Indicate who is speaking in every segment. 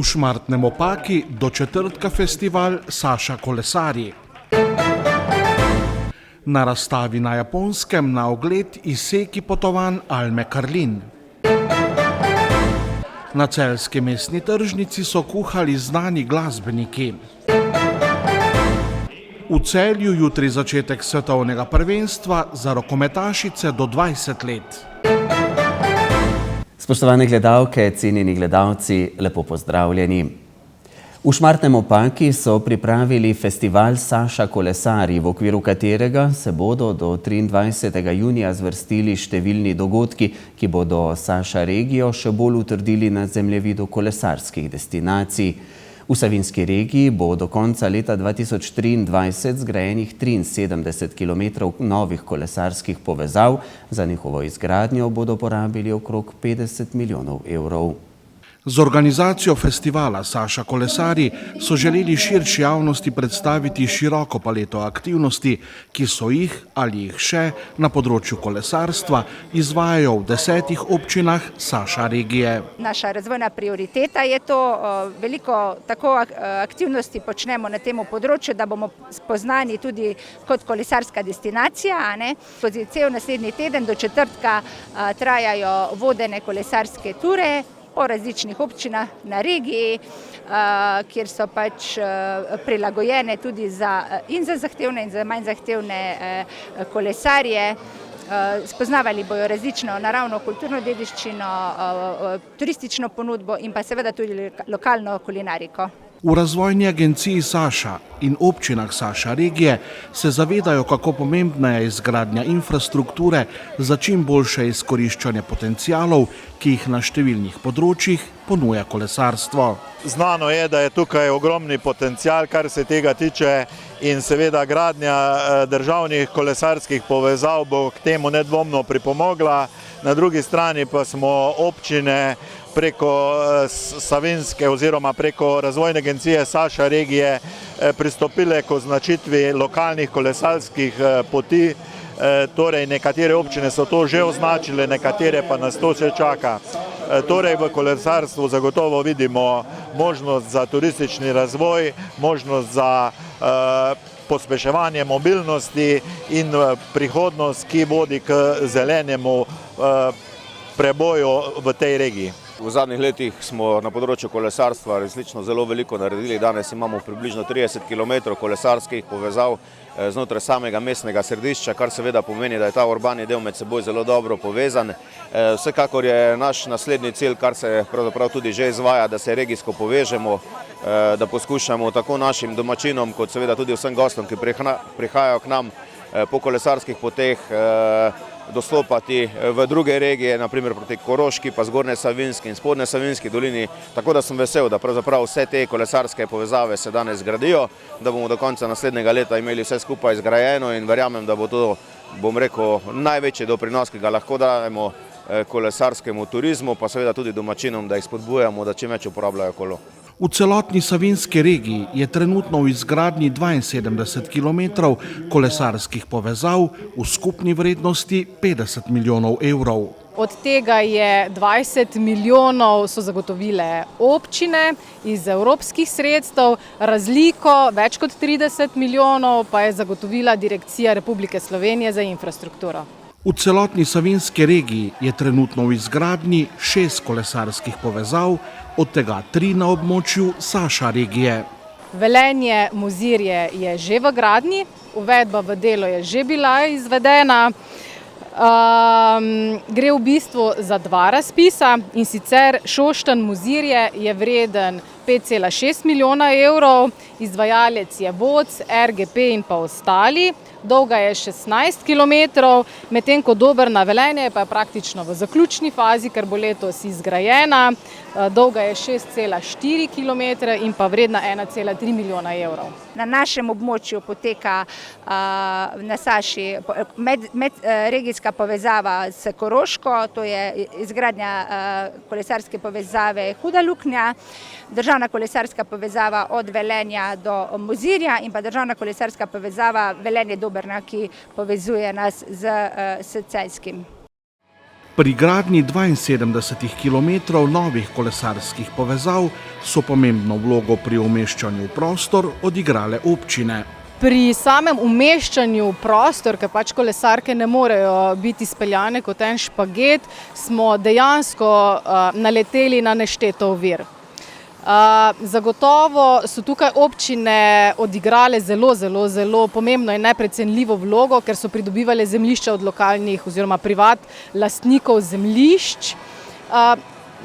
Speaker 1: V Šmartnem ob Paki do četrtka festival Saša kolesarji. Na razstavi na Japonskem na ogled izseki potovanj Alme Karlin. Na celjski mestni tržnici so kuhali znani glasbeniki. V Celju jutri začetek svetovnega prvenstva za rokometašice do 20 let.
Speaker 2: Spoštovane gledalke, cenjeni gledalci, lepo pozdravljeni. V Šmartnem ob Paki so pripravili festival Saša kolesarji, v okviru katerega se bodo do 23. junija zvrstili številni dogodki, ki bodo Saša regijo še bolj utrdili na zemljevidu kolesarskih destinacij. V Savinjski regiji bo do konca leta 2023 zgrajenih 73 km novih kolesarskih povezav, za njihovo izgradnjo bodo porabili okrog 50 milijonov evrov.
Speaker 1: Z organizacijo festivala Saša kolesarji so želeli širši javnosti predstaviti široko paleto aktivnosti, ki so jih ali jih še na področju kolesarstva izvajajo v 10 občinah Saša regije.
Speaker 3: Naša razvojna prioriteta je to, veliko tako aktivnosti počnemo na tem področju, da bomo spoznani tudi kot kolesarska destinacija. Skozi cel naslednji teden do četrtka trajajo vodene kolesarske ture po različnih občinah na regiji, kjer so prilagojene tudi za zahtevne in za manj zahtevne kolesarje. Spoznavali bojo različno naravno kulturno dediščino, turistično ponudbo in pa seveda tudi lokalno kulinariko.
Speaker 1: V razvojni agenciji Saša in občinah Saša regije se zavedajo, kako pomembna je izgradnja infrastrukture za čim boljše izkoriščanje potencialov, ki jih na številnih področjih ponuja kolesarstvo.
Speaker 4: Znano je, da je tukaj ogromni potencial, kar se tega tiče, in seveda gradnja državnih kolesarskih povezav bo k temu nedvomno pripomogla. Na drugi strani pa smo občine preko Savinjske oziroma preko razvojne agencije Saša regije pristopile k označitvi lokalnih kolesarskih poti. Torej, nekatere občine so to že označile, nekatere pa nas to še čaka. Torej, v kolesarstvu zagotovo vidimo možnost za turistični razvoj, možnost za pospeševanje mobilnosti in prihodnost, ki vodi k zelenemu preboju v tej regiji.
Speaker 5: V zadnjih letih smo na področju kolesarstva resnično zelo veliko naredili. Danes imamo približno 30 km kolesarskih povezav znotraj samega mestnega središča, kar seveda pomeni, da je ta urbani del med seboj zelo dobro povezan. Vsekakor je naš naslednji cilj, kar se pravzaprav tudi že izvaja, da se regijsko povežemo, da poskušamo tako našim domačinom, kot seveda tudi vsem gostom, ki prihajajo k nam po kolesarskih poteh, dostopati v druge regije, naprimer proti Koroški, pa Zgornje Savinjski in Spodnje Savinjski dolini. Tako da sem vesel, da pravzaprav vse te kolesarske povezave se danes gradijo, da bomo do konca naslednjega leta imeli vse skupaj zgrajeno in verjamem, da bo to, bom rekel, največji doprinos, ki ga lahko dajemo kolesarskemu turizmu, pa seveda tudi domačinom, da jih spodbujamo, da čim več uporabljajo kolo.
Speaker 1: V celotni Savinjski regiji je trenutno v izgradnji 72 km kolesarskih povezav v skupni vrednosti 50 milijonov evrov.
Speaker 6: Od tega je 20 milijonov so zagotovile občine iz evropskih sredstev, razliko več kot 30 milijonov pa je zagotovila Direkcija Republike Slovenije za infrastrukturo.
Speaker 1: V celotni Savinjski regiji je trenutno v izgradnji 6 kolesarskih povezav, od tega 3 na območju Saša regije.
Speaker 6: Velenje-Mozirje je že v gradnji, uvedba v delo je že bila izvedena. Gre v bistvu za 2 razpisa, in sicer Šoštanj-Mozirje je vreden 5,6 milijona evrov, izvajalec je VOC, RGP in pa ostali. Dolga je 16 km, medtem ko Dobrna Velenje pa je praktično v zaključni fazi, ker bo letos izgrajena. Dolga je 6,4 km in pa vredna 1,3 milijona evrov.
Speaker 3: Na našem območju poteka na Saši medregijska povezava s Koroško, to je izgradnja kolesarske povezave Huda Luknja, državna kolesarska povezava od Velenja do Mozirja in pa državna kolesarska povezava Velenje-Dobrna, ki povezuje nas s Celjskim.
Speaker 1: Pri gradnji 72 km novih kolesarskih povezav so pomembno vlogo pri umeščanju v prostor odigrale občine.
Speaker 6: Pri samem umeščanju v prostor, ker pač kolesarke ne morejo biti speljane kot en špaget, smo dejansko naleteli na nešteto ovir. Zagotovo so tukaj občine odigrale zelo pomembno in neprecenljivo vlogo, ker so pridobivale zemljišča od lokalnih oziroma privat lastnikov zemljišč.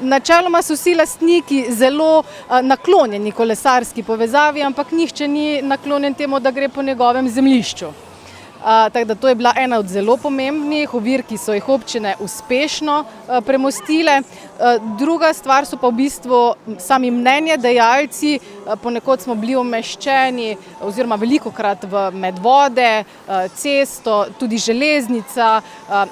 Speaker 6: Načeloma so vsi lastniki zelo naklonjeni kolesarski povezavi, ampak nihče ni naklonjen temu, da gre po njegovem zemljišču. Tako da to je bila ena od zelo pomembnih ovir, ki so jih občine uspešno premostile. Druga stvar so pa v bistvu sami mnenjedajalci. Ponekod smo bili umeščeni oziroma velikokrat v medvode, cesto, tudi železnica,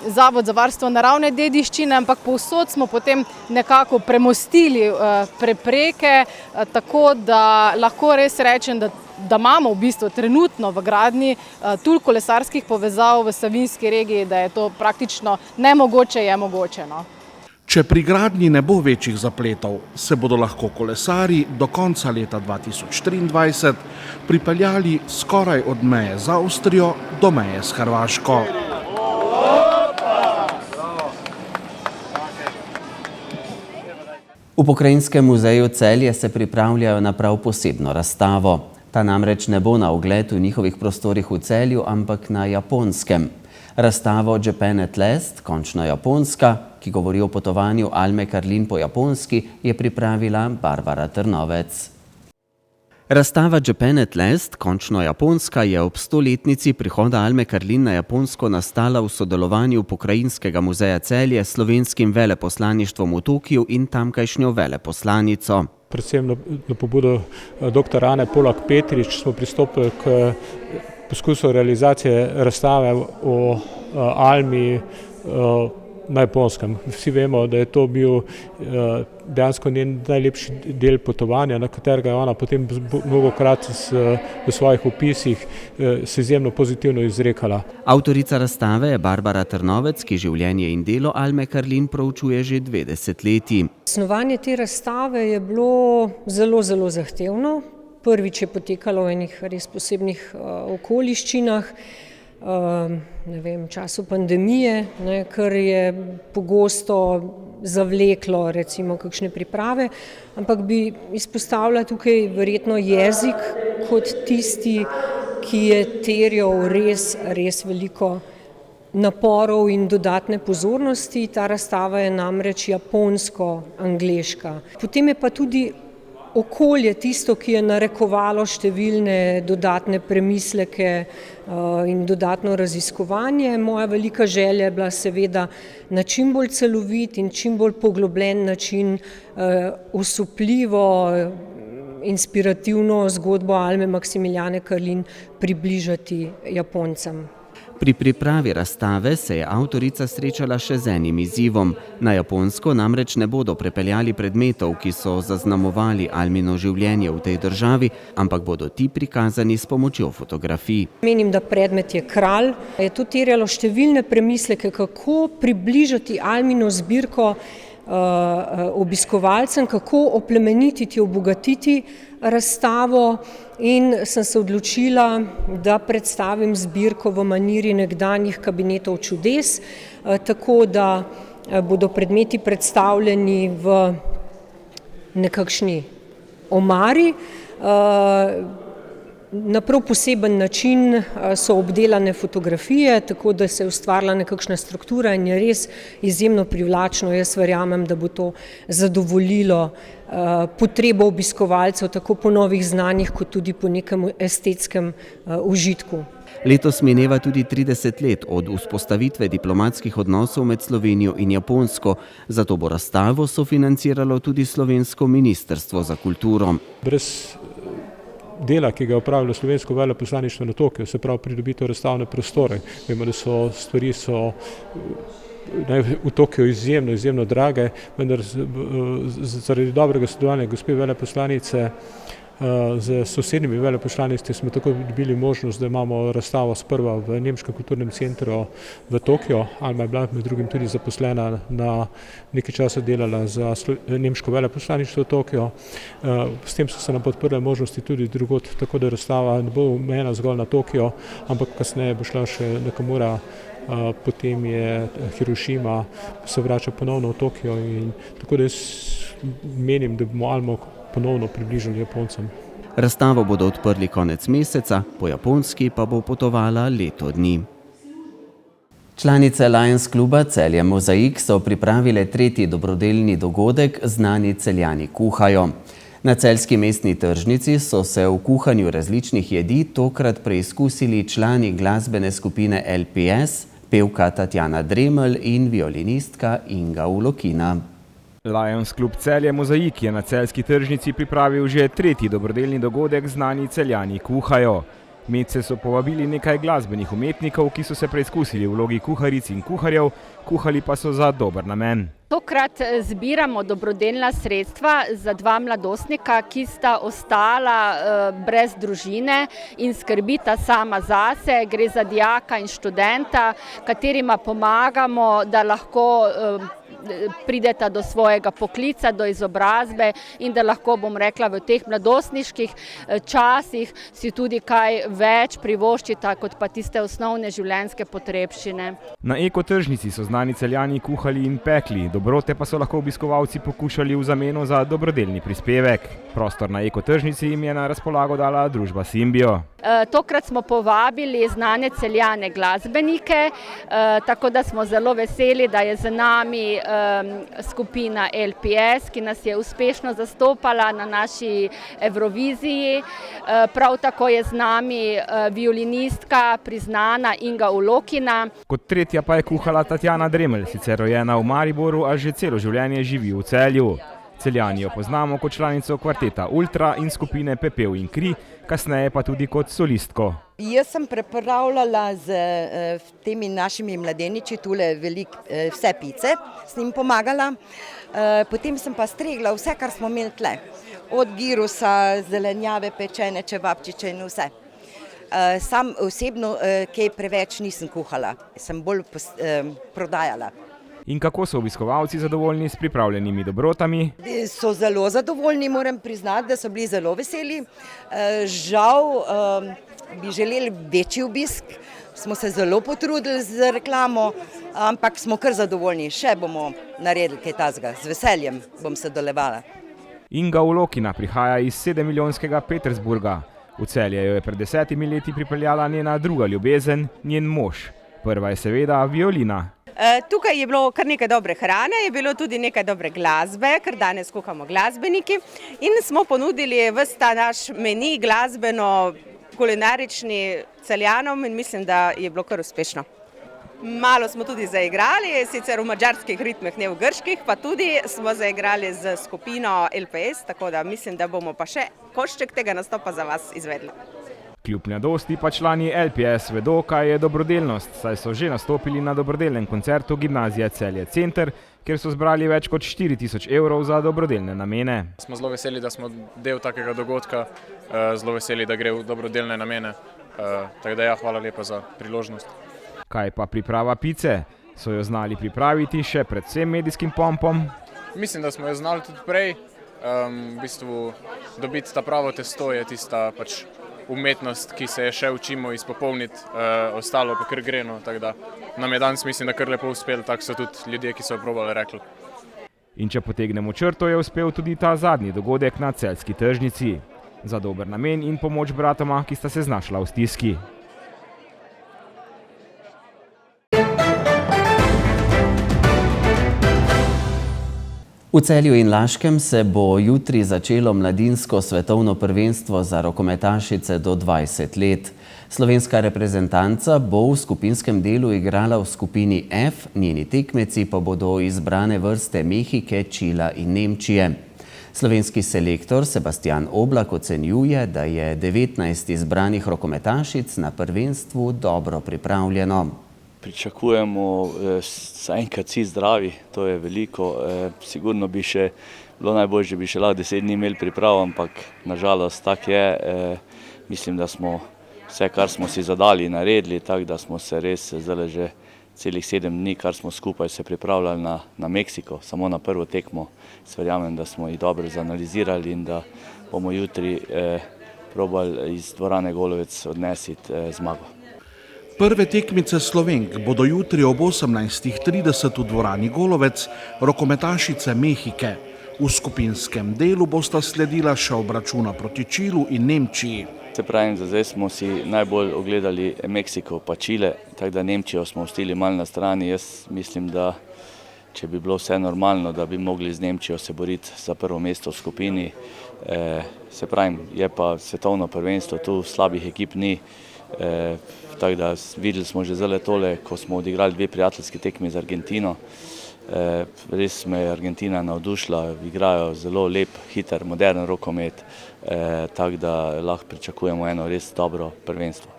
Speaker 6: Zavod za varstvo naravne dediščine, ampak povsod smo potem nekako premostili prepreke, tako da lahko res rečem, da imamo v bistvu trenutno v gradnji toliko kolesarskih povezav v Savinjski regiji, da je to praktično nemogoče je mogoče.
Speaker 1: Če pri gradnji ne bo večjih zapletov, se bodo lahko kolesarji do konca leta 2023 pripeljali skoraj od meje z Avstrijo do meje s Hrvaško.
Speaker 2: V Pokrajinskem muzeju Celje se pripravljajo na prav posebno razstavo. Ta namreč ne bo na ogled v njihovih prostorih v Celju, ampak na Japonskem. Razstavo Japan at Last, končno Japonska, ki govori o potovanju Alme Karlin po Japonski, je pripravila Barbara Trnovec. Razstava Japan at Last, končno Japonska, je ob 100-letnici prihoda Alme Karlin na Japonsko nastala v sodelovanju Pokrajinskega muzeja Celje s slovenskim veleposlaništvom v Tokiu in tamkajšnjo veleposlanico.
Speaker 7: Predvsem na pobudo dr. Ane Polak-Petrič smo pristopili k poskusu realizacije razstave o Almi na Japonskem. Vsi vemo, da je to bil dejansko njen najlepši del potovanja, na katerega je ona potem mnogokrat v svojih opisih se izjemno pozitivno izrekala.
Speaker 2: Avtorica razstave je Barbara Trnovec, ki življenje in delo Alme Karlin proučuje že 2 desetletji.
Speaker 8: Snovanje te razstave je bilo zelo zahtevno. Prvič je potekalo v enih res posebnih okoliščinah, v času pandemije, kar je pogosto zavleklo recimo kakšne priprave, ampak bi izpostavila tukaj verjetno jezik kot tisti, ki je terjal res veliko naporov in dodatne pozornosti. Ta razstava je namreč japonsko-angleška. Potem je pa tudi okolje tisto, ki je narekovalo številne dodatne premisleke in dodatno raziskovanje. Moja velika želja je bila seveda na čim bolj celovit in čim bolj poglobljen način osupljivo, inspirativno zgodbo Alme Maksimiljane Karlin približati Japoncem.
Speaker 2: Pri pripravi razstave se je avtorica srečala še z enim izzivom. Na Japonsko namreč ne bodo prepeljali predmetov, ki so zaznamovali Almino življenje v tej državi, ampak bodo ti prikazani s pomočjo fotografij.
Speaker 8: Menim, da predmet je kralj. Je to terjalo številne premisleke, kako približati Almino zbirko obiskovalcem, kako oplemenititi, obogatiti razstavo, in sem se odločila, da predstavim zbirko v maniri nekdanjih kabinetov čudes, tako da bodo predmeti predstavljeni v nekakšni omari. Na prav poseben način so obdelane fotografije, tako da se je ustvarila nekakšna struktura in je res izjemno privlačno. Jaz verjamem, da bo to zadovoljilo potrebo obiskovalcev tako po novih znanjih, kot tudi po nekem estetskem užitku.
Speaker 2: Letos mineva tudi 30 let od vzpostavitve diplomatskih odnosov med Slovenijo in Japonsko, zato bo razstavo sofinanciralo tudi slovensko ministrstvo za kulturo.
Speaker 7: Brez dela, ki ga je opravilo slovensko veleposlaništvo na Tokiu, se pravi pridobitev razstavne prostore. Vemo, da so stvari v Tokiu izjemno drage, vendar zaradi dobrega sodelovanja gospe veleposlanice Z sosednjimi veleposlaništvi smo tako dobili možnost, da imamo razstavo sprva v Nemškem kulturnem centru v Tokiu. Alma je bila med drugim tudi zaposlena na nekaj časa delala za nemško veleposlaništvo v Tokiu. S tem so se nam podprle možnosti tudi drugod, tako da razstava ne bo omejena zgolj na Tokio, ampak kasneje bo šla še Nakamura, potem je Hirošima, se vrača ponovno v Tokio in tako da jaz menim, da bomo Almo ponovno približali Japoncem.
Speaker 2: Razstavo bodo odprli konec meseca, po Japonski pa bo potovala leto dni. Članice Lions kluba Celje Mozaik so pripravile tretji dobrodelni dogodek Znani Celjani kuhajo. Na celjski mestni tržnici so se v kuhanju različnih jedi tokrat preizkusili člani glasbene skupine LPS, pevka Tatjana Dremelj in violinistka Inga Ulokina.
Speaker 9: Lions klub Celje Mozaik je na celjski tržnici pripravil že tretji dobrodelni dogodek Znani Celjani kuhajo. Medse so povabili nekaj glasbenih umetnikov, ki so se preizkusili v vlogi kuharic in kuharjev, kuhali pa so za dober namen.
Speaker 10: Tokrat zbiramo dobrodelna sredstva za dva mladostnika, ki sta ostala brez družine in skrbita sama zase. Gre za dijaka in študenta, katerima pomagamo, da lahko prideta do svojega poklica, do izobrazbe in da lahko, bom rekla, v teh mladostniških časih si tudi kaj več privoščita, kot pa tiste osnovne življenjske potrebščine.
Speaker 9: Na ekotržnici so Znani Celjani kuhali in pekli, dobrote pa so lahko obiskovalci pokušali v zameno za dobrodelni prispevek. Prostor na ekotržnici jim je na razpolago dala družba Symbio.
Speaker 10: Tokrat smo povabili znane Celjane glasbenike, tako da smo zelo veseli, da je z nami skupina LPS, ki nas je uspešno zastopala na naši Evroviziji. Prav tako je z nami violinistka priznana Inga Ulokina.
Speaker 9: Kot tretja pa je kuhala Tatjana Dremelj, sicer rojena v Mariboru, a že celo življenje živi v Celju. Celjani jo poznamo kot članico kvarteta Ultra in skupine Pepel in kri, kasneje pa tudi kot solistko.
Speaker 11: Jaz sem pripravljala z temi našimi mladeniči tule vse pice, s njim pomagala. Potem sem pa stregla vse, kar smo imeli tle. Od girusa, zelenjave, pečene, čevapčiče in vse. Sam osebno kaj preveč nisem kuhala, sem bolj prodajala.
Speaker 9: In kako so obiskovalci zadovoljni s pripravljenimi dobrotami?
Speaker 11: So zelo zadovoljni, moram priznati, da so bili zelo veseli. Žal bi želeli večji obisk, smo se zelo potrudili z reklamo, ampak smo kar zadovoljni. Še bomo naredili kaj takega, z veseljem bom sodelovala.
Speaker 9: Inga Ulokina prihaja iz 7-milijonskega Petersburga. V Celje jo je pred 10 leti pripeljala njena druga ljubezen, njen mož. Prva je seveda violina.
Speaker 12: Tukaj je bilo kar nekaj dobre hrane, je bilo tudi nekaj dobre glasbe, ker danes kuhamo glasbeniki in smo ponudili ves ta naš meni glasbeno-kulinarični Celjanom in mislim, da je bilo kar uspešno. Malo smo tudi zaigrali, sicer v madžarskih ritmih, ne v grških, pa tudi smo zaigrali z skupino LPS, tako da mislim, da bomo pa še košček tega nastopa za vas izvedli.
Speaker 9: Kljub mladosti pa člani LPS vedo, kaj je dobrodelnost, saj so že nastopili na dobrodelnem koncertu Gimnazije Celje Center, kjer so zbrali več kot 4000 evrov za dobrodelne namene.
Speaker 13: Smo zelo veseli, da smo del takega dogodka, zelo veseli, da gre v dobrodelne namene, tako da ja, hvala lepa za priložnost.
Speaker 9: Kaj pa priprava pice? So jo znali pripraviti še pred vsem medijskim pompom?
Speaker 13: Mislim, da smo jo znali tudi prej, v bistvu dobiti ta pravo testo je tista pač umetnost, ki se je še učimo izpopolniti, ostalo pa kar gre, no, tako da nam je danes mislim, da kar lepo uspel, tako so tudi ljudje, ki so probali, rekli.
Speaker 9: In če potegnemo črto, je uspel tudi ta zadnji dogodek na celjski tržnici. Za dober namen in pomoč bratoma, ki sta se znašla v stiski.
Speaker 2: V Celju in Laškem se bo jutri začelo mladinsko svetovno prvenstvo za rokometašice do 20 let. Slovenska reprezentanca bo v skupinskem delu igrala v skupini F, njeni tekmeci pa bodo izbrane vrste Mehike, Čila in Nemčije. Slovenski selektor Sebastian Oblak ocenjuje, da je 19 izbranih rokometašic na prvenstvu dobro pripravljeno.
Speaker 14: pričakujemo zaenkrat vsi zdravi, to je veliko. Sigurno bi še bilo najboljše, bi še lahko 10 dni imeli priprav, ampak nažalost tako je. Mislim, da smo vse, kar smo si zadali, naredili, tako da smo se res zdaj že celih 7 dni, kar smo skupaj se pripravljali na Meksiko, samo na prvo tekmo. Verjamem, da smo jih dobro zanalizirali in da bomo jutri probali iz dvorane Golovec odnesiti zmago.
Speaker 1: Prve tekmice Slovenk bodo jutri ob 18:30 v dvorani Golovec, rokometašice Mehike. V skupinskem delu bosta sledila še obračuna proti Čilu in Nemčiji.
Speaker 14: Se pravim, zdaj smo si najbolj ogledali Meksiko pa Čile, tako da Nemčijo smo ostili malo na strani. Jaz mislim, da če bi bilo vse normalno, da bi mogli z Nemčijo se boriti za prvo mesto v skupini. Se pravim, je pa svetovno prvenstvo, tu slabih ekip ni. Tako da videli smo že zdaj tole, ko smo odigrali 2 prijateljski tekmi z Argentino. Res me je Argentina navdušila, igrajo zelo lep, hiter, modern rokomet, tako da lahko pričakujemo eno res dobro prvenstvo.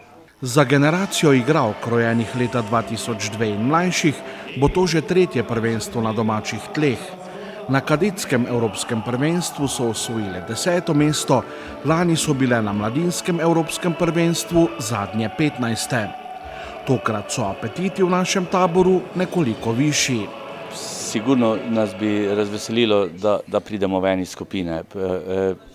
Speaker 1: Za generacijo igralk rojenih leta 2002 in mlajših bo to že 3. prvenstvo na domačih tleh. Na kadetskem evropskem prvenstvu so osvojile 10. mesto, lani so bile na mladinskem evropskem prvenstvu zadnje 15. Tokrat so apetiti v našem taboru nekoliko višji.
Speaker 14: Sigurno nas bi razveselilo, da pridemo ven iz skupine.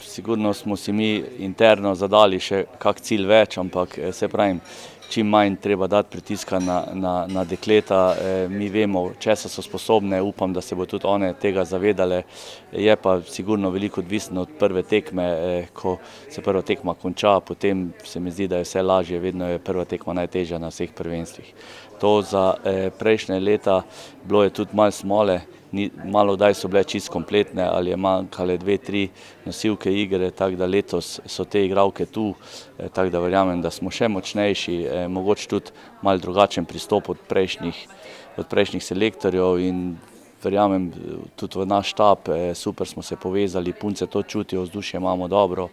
Speaker 14: Sigurno smo si mi interno zadali še kak cilj več, ampak se pravim, čim manj treba dati pritiska na dekleta. Mi vemo, česa so sposobne, upam, da se bo tudi one tega zavedale. Je pa sigurno veliko odvisno od prve tekme, ko se prva tekma konča, potem se mi zdi, da je vse lažje, vedno je prva tekma najtežja na vseh prvenstvih. To za prejšnje leta bilo je tudi malo smole, malo kdaj so bile čisto kompletne ali je manjkale 2-3 nosilke igre, tako da letos so te igralke tu, tako da verjamem, da smo še močnejši, mogoče tudi malo drugačen pristop od prejšnjih selektorjev in verjamem tudi v naš štab, super smo se povezali, punce to čutijo, vzdušje imamo dobro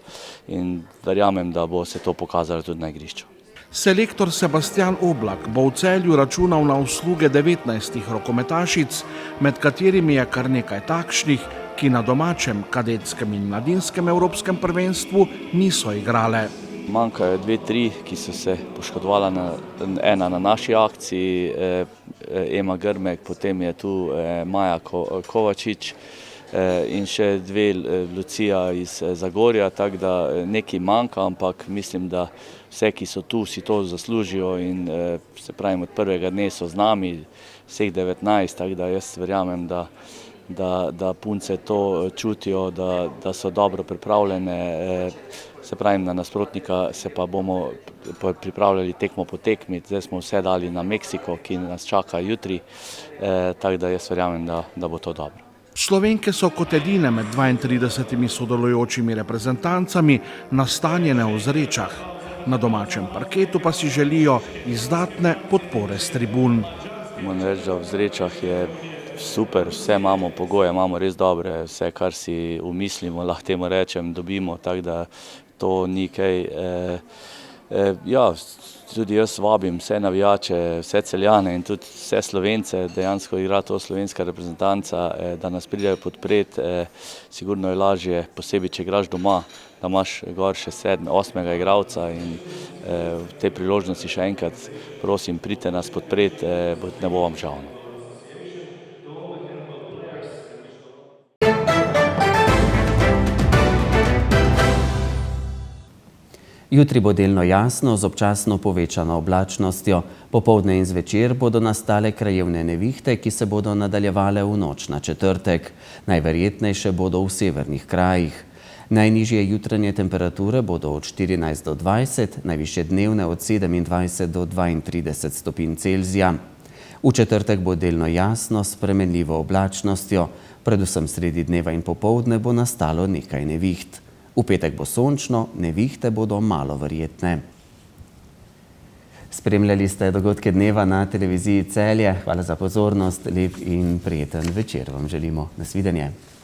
Speaker 14: in verjamem, da bo se to pokazalo tudi na igrišču.
Speaker 1: Selektor Sebastian Oblak bo v Celju računal na usluge 19 rokometašic, med katerimi je kar nekaj takšnih, ki na domačem kadetskem in mladinskem evropskem prvenstvu niso igrale.
Speaker 14: Manjkajo 2-3, ki so se poškodovala, ena na naši akciji, Ema Grmek, potem je tu Maja Kovačič in še 2 Lucija iz Zagorja, tako da nekaj manjka, ampak mislim, da vse, ki so tu, si to zaslužijo in se pravim, od prvega dne so z nami, vseh 19, tako da jaz verjamem, da punce to čutijo, da so dobro pripravljene. Se pravim, na nasprotnika se pa bomo pripravljali tekmo po tekmi, zdaj smo vse dali na Meksiko, ki nas čaka jutri, tako da jaz verjamem, da bo to dobro.
Speaker 1: Slovenke so kot edine med 32 sodelujočimi reprezentancami nastanjene v Zrečah. Na domačem parketu pa si želijo izdatne podpore s tribun.
Speaker 14: Moram reči, da v Zrečah je super, vse imamo, pogoje imamo res dobre, vse, kar si umislimo, lahko temu rečem, dobimo, tako da to ni kaj. Ja, tudi jaz vabim vse navijače, vse Celjane in tudi vse Slovence, dejansko igra to slovenska reprezentanca, da nas pridejo podpreti. Sigurno je lažje, posebej, če igraš doma, da imaš gor še 7-8 igralca in v tej priložnosti še enkrat prosim, pridite nas podpreti, ne bo vam žal.
Speaker 2: Jutri bo delno jasno z občasno povečano oblačnostjo. Popoldne in zvečer bodo nastale krajevne nevihte, ki se bodo nadaljevale v noč na četrtek. Najverjetnejše bodo v severnih krajih. Najnižje jutranje temperature bodo od 14 do 20, najvišje dnevne od 27 do 32 stopinj Celzija. V četrtek bo delno jasno s spremenljivo oblačnostjo. Predvsem sredi dneva in popoldne bo nastalo nekaj neviht. V petek bo sončno, nevihte bodo malo verjetne. Spremljali ste dogodke dneva na televiziji Celje. Hvala za pozornost, lep in prijeten večer vam želimo. Nasvidenje.